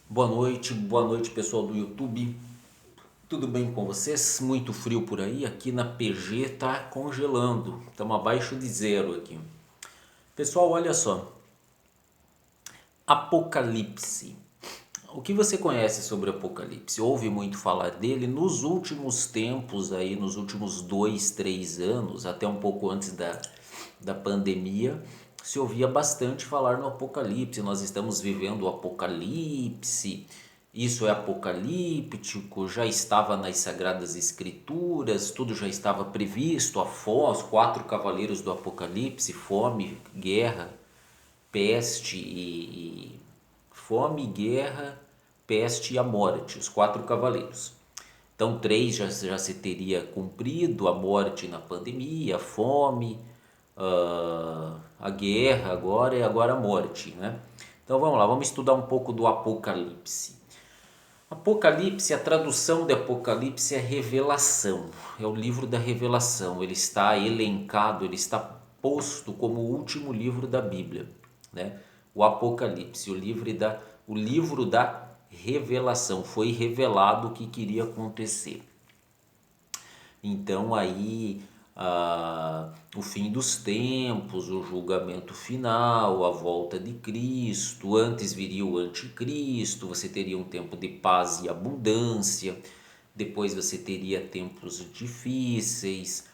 Boa noite pessoal do YouTube. Tudo bem com vocês? Muito frio por aí, aqui na PG tá congelando, estamos abaixo de zero aqui. Pessoal, olha só, Apocalipse. O que você conhece sobre Apocalipse? Ouve muito falar dele nos últimos tempos aí, nos últimos 2, 3 anos, até um pouco antes da pandemia, se ouvia bastante falar no Apocalipse. Nós estamos vivendo o Apocalipse, isso é apocalíptico, já estava nas Sagradas Escrituras, tudo já estava previsto, os 4 cavaleiros do Apocalipse, fome, guerra, peste e fome, guerra, peste e a morte, os 4 cavaleiros. Então, 3 já se teria cumprido: a morte na pandemia, a fome, a guerra agora e agora a morte, né? Então vamos lá, vamos estudar um pouco do Apocalipse. Apocalipse, a tradução de Apocalipse é revelação, é o livro da revelação. Ele está elencado, ele está posto como o último livro da Bíblia, né? O Apocalipse, o livro da revelação, foi revelado o que queria acontecer. Então aí o fim dos tempos, o julgamento final, a volta de Cristo, antes viria o anticristo, você teria um tempo de paz e abundância, depois você teria tempos difíceis.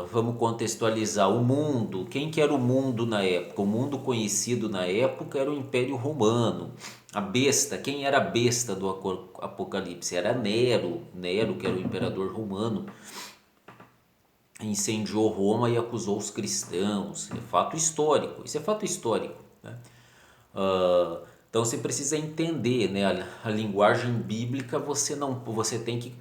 Vamos contextualizar o mundo. Quem que era o mundo na época? O mundo conhecido na época era o Império Romano. A besta, quem era a besta do Apocalipse? Era Nero. Nero, que era o imperador romano, incendiou Roma e acusou os cristãos. É fato histórico. Isso é fato histórico, né? Então você precisa entender, né, a linguagem bíblica. Você tem que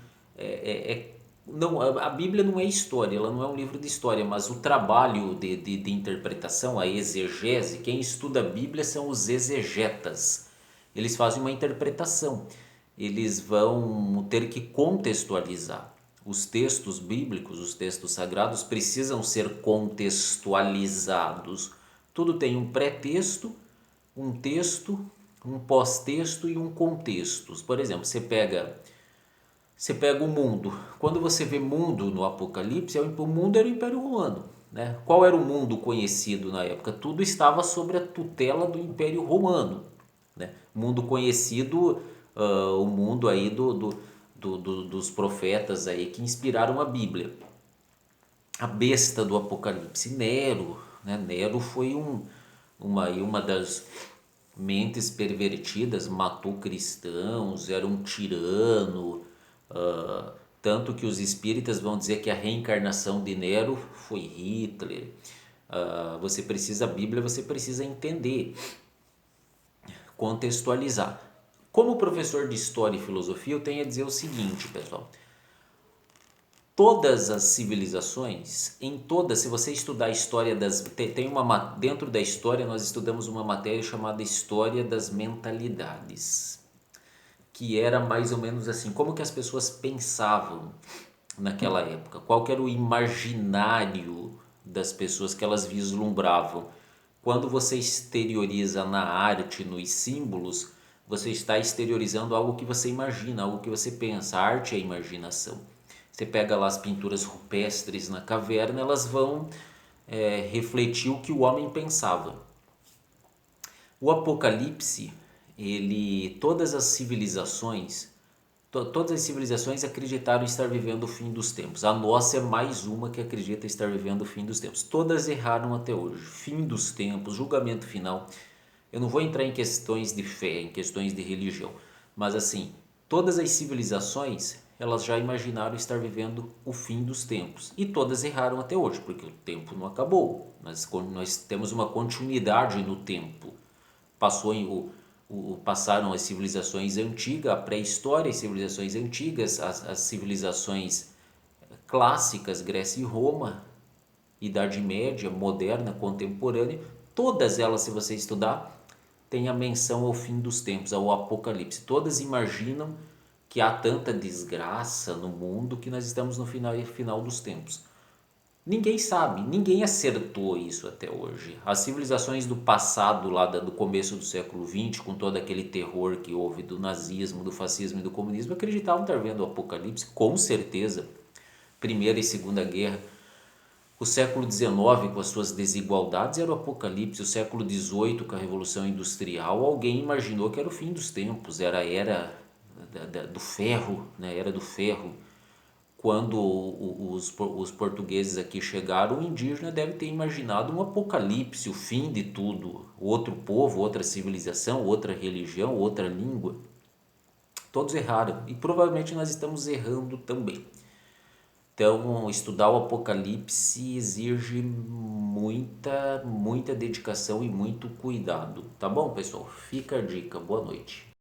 não, a Bíblia não é história, ela não é um livro de história, mas o trabalho de interpretação, a exegese, quem estuda a Bíblia são os exegetas. Eles fazem uma interpretação, eles vão ter que contextualizar. Os textos bíblicos, os textos sagrados precisam ser contextualizados. Tudo tem um pré-texto, um texto, um pós-texto e um contexto. Por exemplo, você pega o mundo. Quando você vê mundo no Apocalipse, o mundo era o Império Romano, né? Qual era o mundo conhecido na época? Tudo estava sob a tutela do Império Romano, né? Mundo conhecido, o mundo aí dos profetas aí que inspiraram a Bíblia. A besta do Apocalipse, Nero, né? Nero foi uma das mentes pervertidas, matou cristãos, era um tirano. Tanto que os espíritas vão dizer que a reencarnação de Nero foi Hitler. Você precisa, a Bíblia você precisa entender, contextualizar. Como professor de História e Filosofia, eu tenho a dizer o seguinte, pessoal. Todas as civilizações, se você estudar a história dentro da história nós estudamos uma matéria chamada História das Mentalidades, que era mais ou menos assim, como que as pessoas pensavam naquela época, qual que era o imaginário das pessoas que elas vislumbravam. Quando você exterioriza na arte, nos símbolos, você está exteriorizando algo que você imagina, algo que você pensa. A arte é a imaginação. Você pega lá as pinturas rupestres na caverna, elas vão refletir o que o homem pensava. O Apocalipse, todas as civilizações, todas as civilizações acreditaram estar vivendo o fim dos tempos. A nossa é mais uma que acredita estar vivendo o fim dos tempos. Todas erraram até hoje. Fim dos tempos, julgamento final. Eu não vou entrar em questões de fé, em questões de religião, mas assim, todas as civilizações, elas já imaginaram estar vivendo o fim dos tempos. E todas erraram até hoje, porque o tempo não acabou. Nós temos uma continuidade no tempo. Passaram as civilizações antigas, a pré-história, as civilizações antigas, as civilizações clássicas, Grécia e Roma, Idade Média, moderna, contemporânea. Todas elas, se você estudar, têm a menção ao fim dos tempos, ao Apocalipse. Todas imaginam que há tanta desgraça no mundo que nós estamos no final dos tempos. Ninguém sabe, ninguém acertou isso até hoje. As civilizações do passado, lá do começo do século XX, com todo aquele terror que houve do nazismo, do fascismo e do comunismo, acreditavam estar vendo o apocalipse, com certeza. Primeira e Segunda Guerra. O século XIX, com as suas desigualdades, era o apocalipse. O século XVIII, com a Revolução Industrial, alguém imaginou que era o fim dos tempos, era a era do ferro, né? Era do ferro. Quando os portugueses aqui chegaram, o indígena deve ter imaginado um apocalipse, o fim de tudo, outro povo, outra civilização, outra religião, outra língua. Todos erraram e provavelmente nós estamos errando também. Então, estudar o Apocalipse exige muita dedicação e muito cuidado. Tá bom, pessoal? Fica a dica. Boa noite.